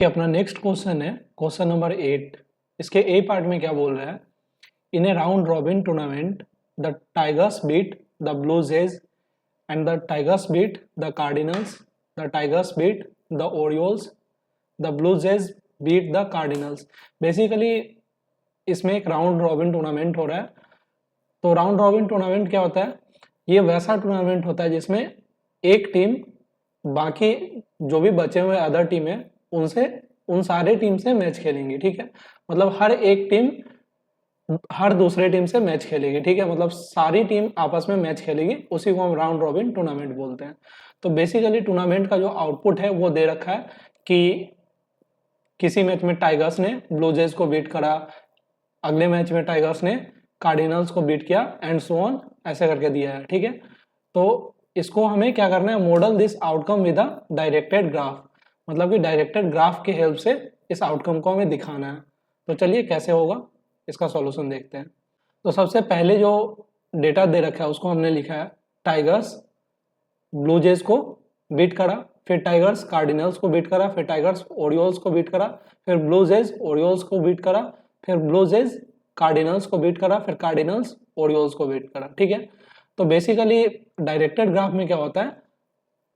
अपना next question है question number 8। इसके ए पार्ट में क्या बोल रहा है, in a round robin tournament the Tigers beat the Blue Jays and the Tigers beat the Cardinals, the Tigers beat the Orioles, the Blue Jays beat the Cardinals. Basically इसमें एक round robin tournament हो रहा है। तो round robin tournament क्या होता है, ये वैसा टूर्नामेंट होता है जिसमें एक टीम बाकी जो भी बचे हुए अदर टीम है उनसे उन सारे टीम से मैच खेलेंगी। ठीक है, मतलब हर एक टीम हर दूसरे टीम से मैच खेलेगी। ठीक है, मतलब सारी टीम आपस में मैच खेलेगी, उसी को हम राउंड रॉबिन टूर्नामेंट बोलते हैं। तो बेसिकली टूर्नामेंट का जो आउटपुट है वो दे रखा है कि किसी मैच में टाइगर्स ने ब्लू जेज को बीट करा, अगले मैच में टाइगर्स ने कार्डिनल्स को बीट किया एंड सो ऑन, ऐसे करके दिया है। ठीक है, तो इसको हमें क्या करना है, model this outcome with a directed graph, मतलब कि डायरेक्टेड ग्राफ की हेल्प से इस आउटकम को हमें दिखाना है। तो चलिए कैसे होगा इसका सॉल्यूशन देखते हैं। तो सबसे पहले जो डेटा दे रखा है उसको हमने लिखा है, टाइगर्स ब्लू जेज को बीट करा, फिर टाइगर्स कार्डिनल्स को बीट करा, फिर टाइगर्स ओरियोल्स को बीट करा, फिर ब्लू जेज ओरियोल्स को बीट करा, फिर ब्लू जेज कार्डिनल्स को बीट करा, फिर कार्डिनल्स ओरियोल्स को बीट करा। ठीक है, तो बेसिकली डायरेक्टेड ग्राफ में क्या होता है,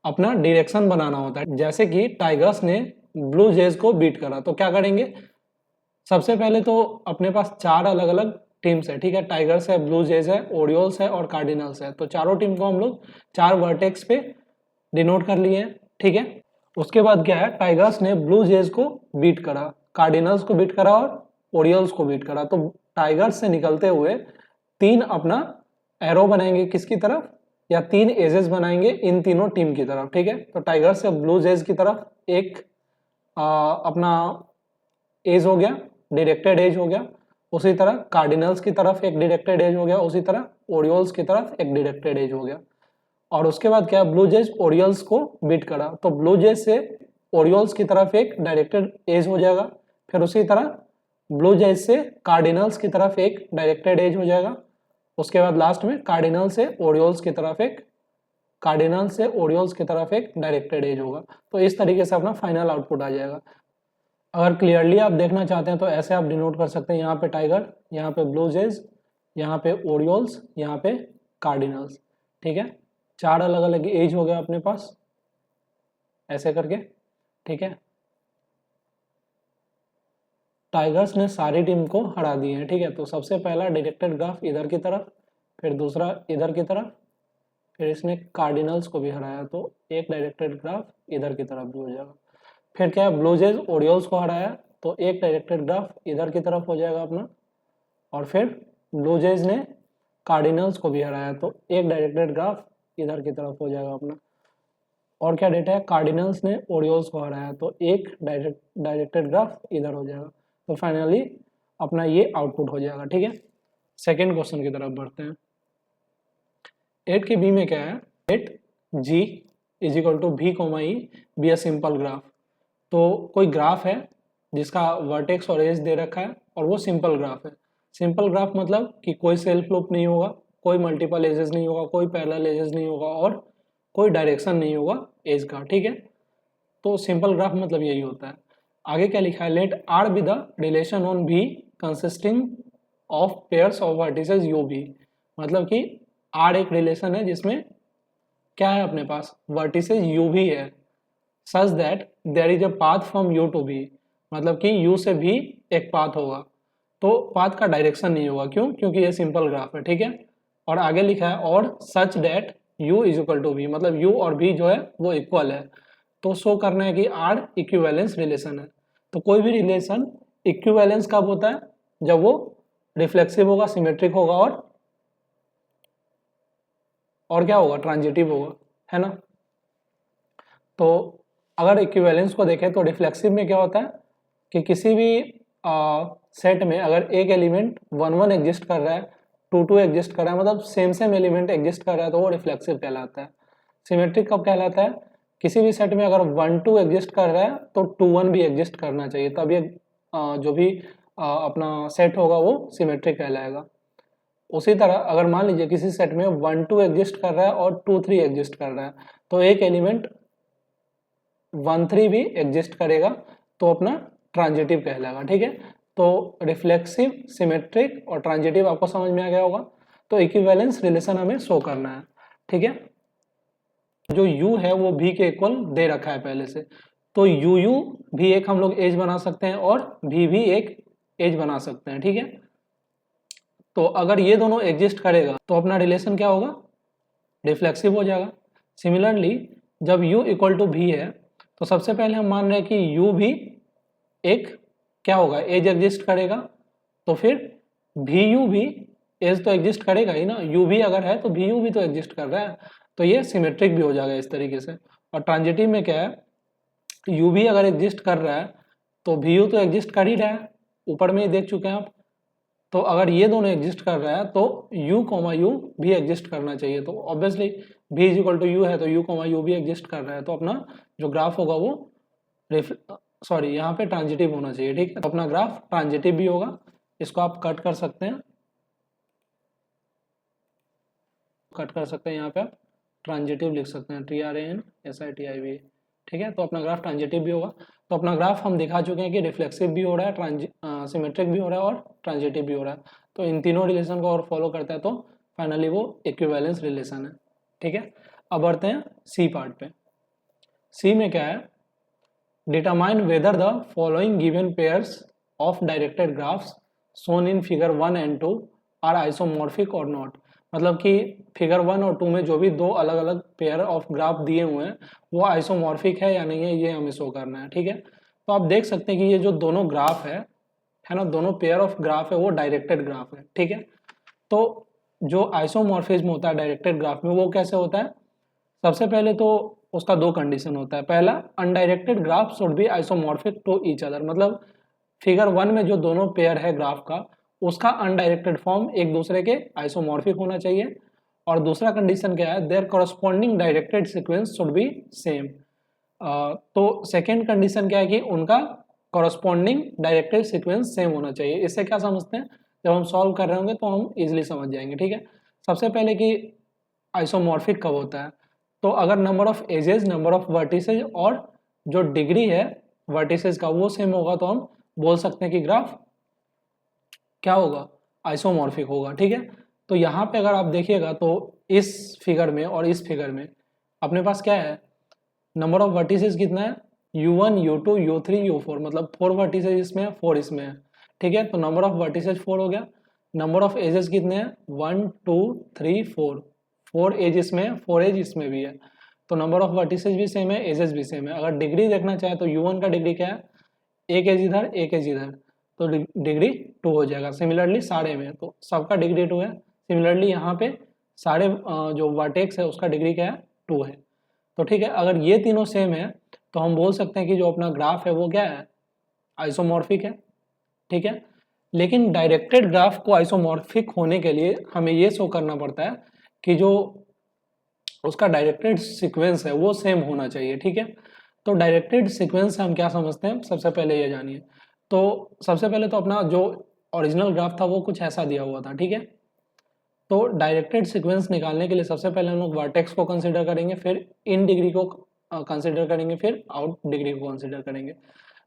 अपना डायरेक्शन बनाना होता है। जैसे कि टाइगर्स ने ब्लू जेज को बीट करा तो क्या करेंगे, सबसे पहले तो अपने पास चार अलग अलग टीम्स है। ठीक है, टाइगर्स है, ब्लू जेज है, ओरियोल्स है और कार्डिनल्स है। तो चारों टीम को हम लोग चार वर्टेक्स पे डिनोट कर लिए हैं। ठीक है, उसके बाद क्या है, टाइगर्स ने ब्लू जेज को बीट करा, कार्डिनल्स को बीट करा और ओरियल्स को बीट करा। तो टाइगर्स से निकलते हुए तीन अपना एरो बनाएंगे किसकी तरफ, या तीन एजेस बनाएंगे इन तीनों टीम की तरफ। ठीक है, तो टाइगर्स से ब्लू जेज की तरफ एक अपना एज हो गया, डायरेक्टेड एज हो गया। उसी तरह कार्डिनल्स की तरफ एक डायरेक्टेड एज हो गया, उसी तरह ओरियोल्स की तरफ एक डायरेक्टेड एज हो गया। और उसके बाद क्या, ब्लू जेज ओरियल्स को बीट करा तो ब्लू जेज से ओरियल्स की तरफ एक डायरेक्टेड एज हो जाएगा, फिर उसी तरह ब्लू जेज से कार्डिनल्स की तरफ एक डायरेक्टेड एज हो जाएगा। उसके बाद लास्ट में कार्डिनल से ओरियल्स की तरफ एक डायरेक्टेड एज होगा। तो इस तरीके से अपना फाइनल आउटपुट आ जाएगा। अगर क्लियरली आप देखना चाहते हैं तो ऐसे आप डिनोट कर सकते हैं, यहाँ पे टाइगर, यहाँ पे ब्लू जेज, यहाँ पे ओरियल्स, यहाँ पे कार्डिनल्स। ठीक है, चार अलग अलग एज हो गया अपने पास ऐसे करके। ठीक है, टाइगर्स ने सारी टीम को हरा दिए हैं। ठीक है, तो सबसे पहला डायरेक्टेड ग्राफ इधर की तरफ, फिर दूसरा इधर की तरफ, फिर इसने कार्डिनल्स को भी हराया तो एक डायरेक्टेड ग्राफ इधर की तरफ भी हो जाएगा। फिर क्या है, ब्लू जेज ओरियल्स को हराया तो एक डायरेक्टेड ग्राफ इधर की तरफ हो जाएगा अपना, और फिर ब्लू जेज ने कार्डिनल्स को भी हराया तो एक डायरेक्टेड ग्राफ इधर की तरफ हो जाएगा अपना। और क्या डेटा है, कार्डिनल्स ने ओरियोल्स को हराया तो एक डायरेक्टेड ग्राफ इधर हो जाएगा। तो फाइनली अपना ये आउटपुट हो जाएगा। ठीक है, सेकेंड क्वेश्चन की तरफ बढ़ते हैं। 8 के बी में क्या है, 8G is equal to V, E be a simple graph. तो कोई ग्राफ है जिसका वर्टेक्स और एज दे रखा है और वो सिंपल ग्राफ है। सिंपल ग्राफ मतलब कि कोई सेल्फ लूप नहीं होगा, कोई मल्टीपल एजेस नहीं होगा, कोई पैरेलल एजेस नहीं होगा और कोई डायरेक्शन नहीं होगा एज का। ठीक है, तो सिंपल ग्राफ मतलब यही होता है। आगे क्या लिखा है, let R be the relation on V consisting of pairs of vertices you V, मतलब कि आर एक रिलेशन है जिसमें क्या है अपने पास, वर्टिसेस यू भी है, such that there is a path from u to v, मतलब कि यू से भी एक पाथ होगा। तो पाथ का डायरेक्शन नहीं होगा, क्यों, क्योंकि ये सिंपल ग्राफ है। ठीक है, और आगे लिखा है और such that u is equal to v, मतलब u और v जो है वो इक्वल है। तो शो करना है कि r इक्विवेलेंस रिलेशन है। तो कोई भी रिलेशन इक्विवेलेंस कब होता है, जब वो रिफ्लेक्सिव होगा, सिमेट्रिक होगा और क्या होगा, ट्रांजिटिव होगा, है ना। तो अगर इक्विवेलेंस को देखें तो रिफ्लेक्सिव में क्या होता है कि किसी भी सेट में अगर एक एलिमेंट 1 1 एग्जिस्ट कर रहा है, 2 2 एग्जिस्ट कर रहा है, मतलब सेम एलिमेंट एग्जिस्ट कर रहा है तो वो रिफ्लेक्सिव कहलाता है। सिमेट्रिक कब कहलाता है, किसी भी सेट में अगर 1 2 एग्जिस्ट कर रहा है तो 2 1 भी एग्जिस्ट करना चाहिए, तब ये जो भी अपना सेट होगा वो सिमेट्रिक कहलाएगा। उसी तरह अगर मान लीजिए किसी सेट में 1 2 एग्जिस्ट कर रहा है और 2 3 एग्जिस्ट कर रहा है तो एक एलिमेंट 1 3 भी एग्जिस्ट करेगा, तो अपना ट्रांजिटिव कहलाएगा। ठीक है, तो रिफ्लेक्सिव, सिमेट्रिक और ट्रांजिटिव आपको समझ में आ गया होगा। तो इक्विवेलेंस रिलेशन हमें शो करना है। ठीक है, जो u है वो v के इक्वल दे रखा है पहले से, तो u भी एक हम लोग एज बना सकते हैं और v भी एक एज बना सकते हैं। ठीक है, तो अगर ये दोनों एग्जिस्ट करेगा तो अपना रिलेशन क्या होगा, रिफ्लेक्सिव हो जाएगा। सिमिलरली जब u इक्वल टू v है तो सबसे पहले हम मान रहे हैं कि u भी एक क्या होगा, एज एग्जिस्ट करेगा, तो फिर vu भी एज तो एग्जिस्ट करेगा ही ना, u भी अगर है तो vu भी तो एग्जिस्ट कर रहा है, तो ये सिमेट्रिक भी हो जाएगा इस तरीके से। और ट्रांजिटिव में क्या है, u भी अगर एग्जिस्ट कर रहा है तो vu तो एग्जिस्ट कर ही रहा है, ऊपर में ही देख चुके हैं आप। तो अगर ये दोनों एग्जिस्ट कर रहा है तो u भी एग्जिस्ट करना चाहिए, तो obviously v is equal to u है तो u भी एग्जिस्ट कर रहा है, तो अपना जो ग्राफ होगा वो यहाँ पे ट्रांजिटिव होना चाहिए। ठीक है, तो अपना ग्राफ ट्रांजिटिव भी होगा। इसको आप कट कर सकते हैं, यहाँ पे आप ट्रांजिटिव लिख सकते हैं, TRANSITIV। ठीक है, तो अपना ग्राफ ट्रांजिटिव भी होगा। तो अपना ग्राफ हम दिखा चुके हैं कि रिफ्लेक्सिव भी हो रहा है, सिमेट्रिक भी हो रहा है और ट्रांजिटिव भी हो रहा है। तो इन तीनों रिलेशन को और फॉलो करता है तो फाइनली वो इक्विवेलेंस रिलेशन है। ठीक है, अब बढ़ते हैं सी पार्ट पे। सी में क्या है, determine whether the following given pairs of directed graphs shown in figure 1 and 2 are isomorphic और नॉट। मतलब कि फिगर 1 और 2 में जो भी दो अलग अलग पेयर ऑफ ग्राफ दिए हुए हैं वो आइसोमॉर्फिक है या नहीं है, ये हमें शो करना है। ठीक है, तो आप देख सकते हैं कि ये जो दोनों ग्राफ है ना, दोनों पेयर ऑफ ग्राफ है वो डायरेक्टेड ग्राफ है। ठीक है, तो जो आइसोमॉर्फिज्म होता है डायरेक्टेड ग्राफ में वो कैसे होता है, सबसे पहले तो उसका दो कंडीशन होता है। पहला, undirected graph should be isomorphic to each other, मतलब फिगर 1 में जो दोनों पेयर है ग्राफ का उसका अनडायरेक्टेड फॉर्म एक दूसरे के आइसोमॉर्फिक होना चाहिए। और दूसरा कंडीशन क्या है, there corresponding directed sequence should be same. तो सेकेंड कंडीशन क्या है कि उनका कॉरस्पॉन्डिंग डायरेक्टेड सीक्वेंस सेम होना चाहिए। इससे क्या समझते हैं, जब हम सॉल्व कर रहे होंगे तो हम इजिली समझ जाएंगे। ठीक है, सबसे पहले कि आइसोमॉर्फिक कब होता है, तो अगर number of edges, number of vertices और जो डिग्री है वर्टिसेज का वो सेम होगा तो हम बोल सकते हैं कि ग्राफ क्या होगा, आइसोमॉर्फिक होगा। ठीक है, तो यहाँ पे अगर आप देखिएगा तो इस फिगर में और इस फिगर में अपने पास क्या है, नंबर ऑफ वर्टिसेज कितना है, u1 u2 u3 u4, मतलब 4 वर्टिसेज इसमें है, 4 इसमें है। ठीक है, तो नंबर ऑफ वर्टिसेज 4 हो गया। नंबर ऑफ एजेस कितने हैं, 1 2 3 4, 4 एज इसमें है, 4 एज इसमें भी है, तो नंबर ऑफ वर्टिसेज भी सेम है, एजेस भी सेम है। अगर डिग्री देखना चाहे तो u1 का डिग्री क्या है, एक एज इधर एक एज इधर, तो डिग्री 2 हो जाएगा। सिमिलरली सारे में तो सबका डिग्री 2 है। सिमिलरली यहाँ पे सारे जो वर्टेक्स है उसका डिग्री क्या है, 2 है। तो ठीक है, अगर ये तीनों सेम है तो हम बोल सकते हैं कि जो अपना ग्राफ है वो क्या है, आइसोमॉर्फिक है। ठीक है, लेकिन डायरेक्टेड ग्राफ को आइसोमॉर्फिक होने के लिए हमें ये शो करना पड़ता है कि जो उसका डायरेक्टेड सीक्वेंस है वो सेम होना चाहिए। ठीक है, तो डायरेक्टेड सीक्वेंस से हम क्या समझते हैं, सबसे पहले ये जानिए। तो सबसे पहले तो अपना जो ओरिजिनल ग्राफ था वो कुछ ऐसा दिया हुआ था। ठीक है, तो डायरेक्टेड सीक्वेंस निकालने के लिए सबसे पहले हम लोग वर्टेक्स को कंसीडर करेंगे, फिर इन डिग्री को कंसीडर करेंगे, फिर आउट डिग्री को कंसीडर करेंगे।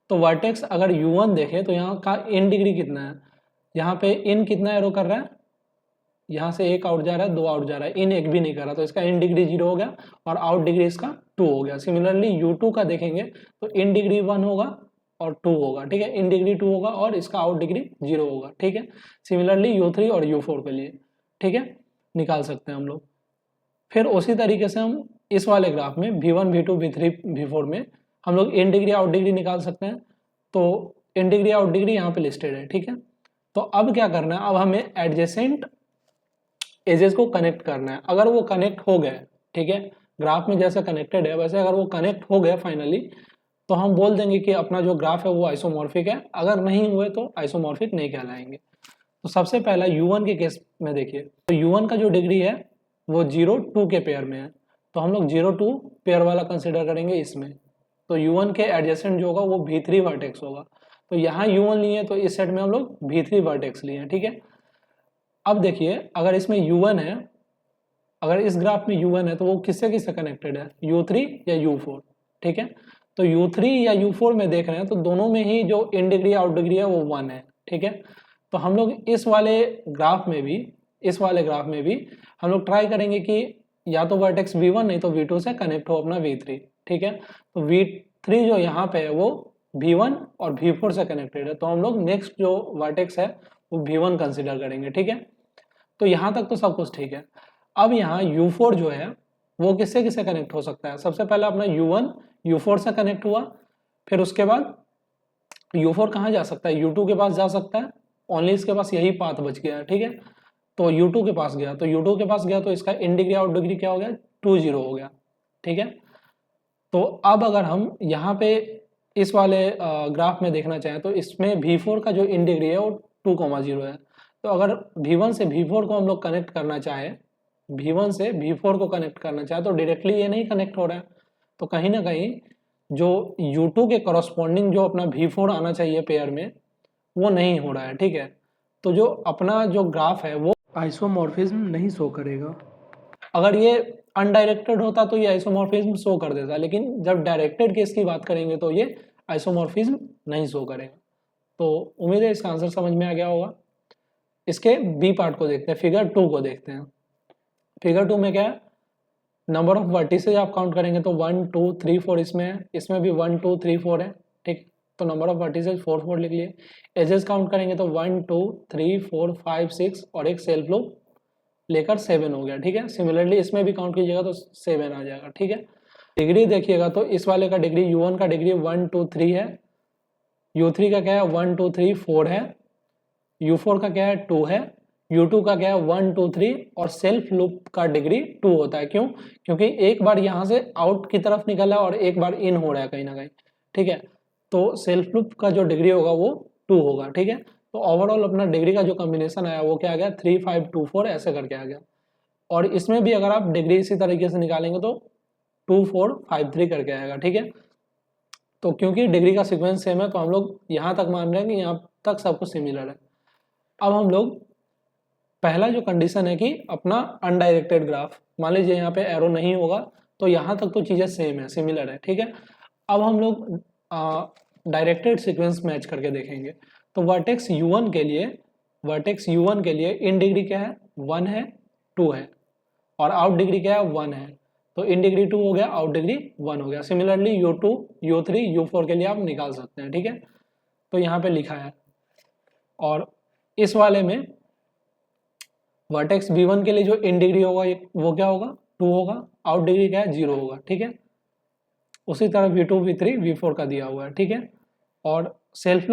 तो वर्टेक्स अगर u1 देखें तो यहाँ का इन डिग्री कितना है, यहाँ पे इन कितना एरो कर रहा है, यहाँ से एक आउट जा रहा है, 2 आउट जा रहा है, इन एक भी नहीं कर रहा, तो इसका इन डिग्री 0 हो गया और आउट डिग्री इसका 2 हो गया। सिमिलरली u2 का देखेंगे तो इन डिग्री 1 होगा और 2 होगा। ठीक है, इन डिग्री 2 होगा और इसका आउट डिग्री 0 होगा। ठीक है, सिमिलरली u3 और u4 के लिए ठीक है निकाल सकते हैं हम लोग। फिर उसी तरीके से हम इस वाले ग्राफ में v1 v2 v3 v4 में हम लोग इन डिग्री आउट डिग्री निकाल सकते हैं। तो इन डिग्री आउट डिग्री यहाँ पे लिस्टेड है। ठीक है, तो अब क्या करना है, अब हमें एडजेसेंट एजेस को कनेक्ट करना है। अगर वो कनेक्ट हो गए, ठीक है, ग्राफ में जैसे कनेक्टेड है वैसे अगर वो कनेक्ट हो गए फाइनली, तो हम बोल देंगे कि अपना जो ग्राफ है वो आइसोमॉर्फिक है। अगर नहीं हुए तो आइसोमॉर्फिक नहीं कहलाएंगे। तो सबसे पहला u1 के केस में देखिए, तो u1 का जो डिग्री है वो 0 2 के पेयर में है, तो हम लोग 0 2 पेयर वाला कंसिडर करेंगे इसमें। तो u1 के एडजेसेंट जो होगा वो v3 वर्टेक्स होगा। तो यहाँ u1 लिए तो इस सेट में हम लोग v3 वर्टेक्स लिए हैं। ठीक है, अब देखिए अगर इसमें u1 है, अगर इस ग्राफ में u1 है तो वो किससे किससे कनेक्टेड है, u3 या u4। ठीक है, तो U3 या U4 में देख रहे हैं तो दोनों में ही जो इन डिग्री आउट डिग्री है वो 1 है, ठीक है। तो हम लोग इस वाले ग्राफ में भी हम लोग ट्राई करेंगे कि या तो वर्टेक्स V1 नहीं तो V2 से कनेक्ट हो अपना V3, ठीक है। तो V3 जो यहाँ पे है वो V1 और V4 से कनेक्टेड है, तो हम लोग नेक्स्ट जो वर्टेक्स है वो V1 कंसिडर करेंगे, ठीक है। तो यहाँ तक तो सब कुछ ठीक है। अब यहाँ U4 जो है वो किससे किससे कनेक्ट हो सकता है। सबसे पहले अपना U1 U4 से कनेक्ट हुआ, फिर उसके बाद U4 कहाँ जा सकता है, U2 के पास जा सकता है, ओनली इसके पास यही पाथ बच गया है, ठीक है। तो U2 के पास गया, तो U2 के पास गया तो इसका इन डिग्री आउट डिग्री क्या हो गया, 2 0 हो गया, ठीक है। तो अब अगर हम यहाँ पे इस वाले ग्राफ में देखना चाहें तो इसमें V4 का जो इन डिग्री है वो 2, 0 है। तो अगर V1 से V4 को हम लोग कनेक्ट करना चाहे, V1 से V4 को कनेक्ट करना चाहे तो डायरेक्टली ये नहीं कनेक्ट हो रहा है, तो कहीं ना कहीं जो U2 के करस्पॉन्डिंग जो अपना V4 आना चाहिए पेयर में वो नहीं हो रहा है, ठीक है। तो जो अपना जो ग्राफ है वो आइसोमॉर्फिज्म नहीं शो करेगा। अगर ये अनडायरेक्टेड होता तो ये आइसोमॉर्फिज्म शो कर देता, लेकिन जब डायरेक्टेड केस की बात करेंगे तो ये आइसोमॉर्फिज्म नहीं शो करेगा। तो उम्मीद है इसका आंसर समझ में आ गया होगा। इसके बी पार्ट को देखते हैं, फिगर 2 को देखते हैं। फिगर 2 में क्या है, नंबर ऑफ वर्टिसेज आप काउंट करेंगे तो 1 2 3 4 इसमें है, इसमें भी 1 2 3 4 है, ठीक। तो नंबर ऑफ वर्टिसेज 4 4 लिख लिए। एजेस काउंट करेंगे तो 1 2 3 4 5 6 और एक सेल्फ लूप लेकर 7 हो गया, ठीक है। सिमिलरली इसमें भी काउंट कीजिएगा तो 7 आ जाएगा, ठीक है। डिग्री देखिएगा तो इस वाले का डिग्री U1 का डिग्री 1 2 3 है, U3 का क्या है 1 2 3 4 है, U4 का क्या है 2 है, U2 का क्या है 1 2 3 और सेल्फ लूप का डिग्री 2 होता है। क्यों, क्योंकि एक बार यहाँ से आउट की तरफ निकला है और एक बार इन हो रहा है कहीं ना कहीं, ठीक है। तो सेल्फ लूप का जो डिग्री होगा वो 2 होगा, ठीक है। तो ओवरऑल अपना डिग्री का जो कॉम्बिनेशन आया वो क्या आ गया 3 5 2 4 ऐसे करके आ गया। और इसमें भी अगर आप डिग्री इसी तरीके से निकालेंगे तो 2 4 5 3 करके आएगा, ठीक है। तो क्योंकि डिग्री का सीक्वेंस सेम है तो हम लोग यहाँ तक मान रहे हैं कि यहाँ तक सब कुछ सिमिलर है। अब हम लोग पहला जो कंडीशन है कि अपना अनडायरेक्टेड ग्राफ, मान लीजिए यहाँ पे एरो नहीं होगा तो यहाँ तक तो चीज़ें सेम है, सिमिलर है, ठीक है। अब हम लोग डायरेक्टेड सीक्वेंस मैच करके देखेंगे। तो वर्टेक्स U1 के लिए इन डिग्री क्या है 1 है 2 है और आउट डिग्री क्या है 1 है। तो इन डिग्री 2 हो गया, आउट डिग्री 1 हो गया। सिमिलरली U2 U3 U4 के लिए आप निकाल सकते हैं, ठीक है। तो यहाँ पे लिखा है। और इस वाले में वर्टेक्स V1 के लिए जो इन डिग्री होगा वो क्या होगा 2 होगा, आउट डिग्री क्या है 0 होगा, ठीक है। उसी तरह V2 V3 V4 का दिया हुआ है, ठीक है। और सेल्फ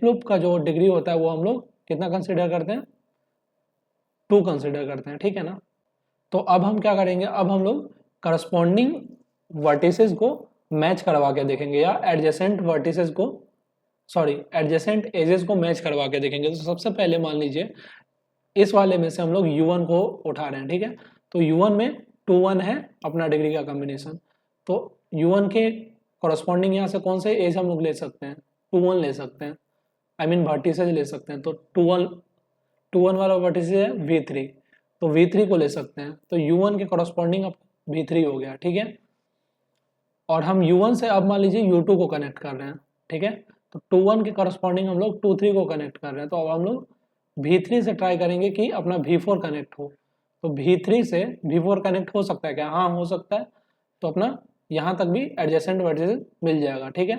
लूप का जो डिग्री होता है वो हम लोग कितना कंसिडर करते हैं 2 कंसिडर करते हैं, ठीक है ना। तो अब हम क्या करेंगे, अब हम लोग करस्पॉन्डिंग वर्टिसेस को मैच करवा के देखेंगे या एडजेसेंट एजेस को मैच करवा के देखेंगे। तो सबसे पहले मान लीजिए इस वाले में से हम लोग U1 को उठा रहे हैं, ठीक है। तो U1 में 2 1 है अपना डिग्री का कॉम्बिनेशन। तो U1 के कॉरस्पॉन्डिंग यहाँ से कौन से एज हम लोग ले सकते हैं 2 1 ले सकते हैं, आई मीन वर्टिसेज ले सकते हैं। तो 2 1 वाला वर्टिसेज है V3, तो V3 को ले सकते हैं। तो U1 के कॉरस्पॉन्डिंग अब V3 हो गया, ठीक है। और हम U1 से अब मान लीजिए U2 को कनेक्ट कर रहे हैं, ठीक है। तो 2 1 के कॉरस्पॉन्डिंग हम लोग 2 3 को कनेक्ट कर रहे हैं। तो अब हम लोग V3 से ट्राई करेंगे कि अपना V4 कनेक्ट हो। तो V3 से V4 कनेक्ट हो सकता है क्या, हाँ हो सकता है। तो अपना यहाँ तक भी एडजेसेंट वर्टिसेस मिल जाएगा, ठीक है।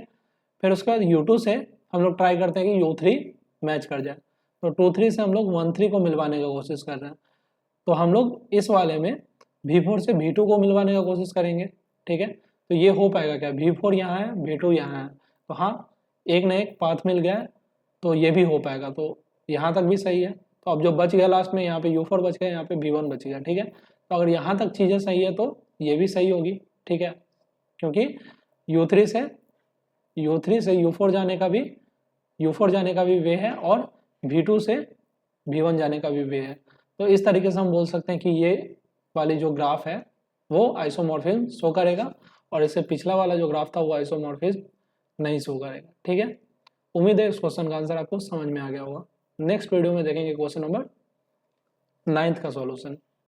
फिर उसके बाद U2 से हम लोग ट्राई करते हैं कि U3 मैच कर जाए। तो 2 3 से हम लोग 1 3 को मिलवाने का कोशिश कर रहे हैं। तो हम लोग इस वाले में V4 से V2 को मिलवाने का कोशिश करेंगे, ठीक है। तो ये हो पाएगा क्या, V4 यहाँ है V2 यहाँ है, तो हाँ एक ना एक पाथ मिल गया है, तो ये भी हो पाएगा। तो यहाँ तक भी सही है। तो अब जो बच गया लास्ट में यहाँ पे U4 बच गया, यहाँ पे V1 बच गया, ठीक है। तो अगर यहाँ तक चीज़ें सही है तो ये भी सही होगी, ठीक है। क्योंकि U3 से U4 जाने का भी वे है और V2 से V1 जाने का भी वे है। तो इस तरीके से हम बोल सकते हैं कि ये वाली जो ग्राफ है वो आइसोमॉर्फिज्म शो करेगा और इससे पिछला वाला जो ग्राफ था वो आइसोमॉर्फिज्म नहीं शो करेगा, ठीक है। उम्मीद है इस क्वेश्चन का आंसर आपको समझ में आ गया होगा। नेक्स्ट वीडियो में देखेंगे क्वेश्चन नंबर 9 का सॉल्यूशन।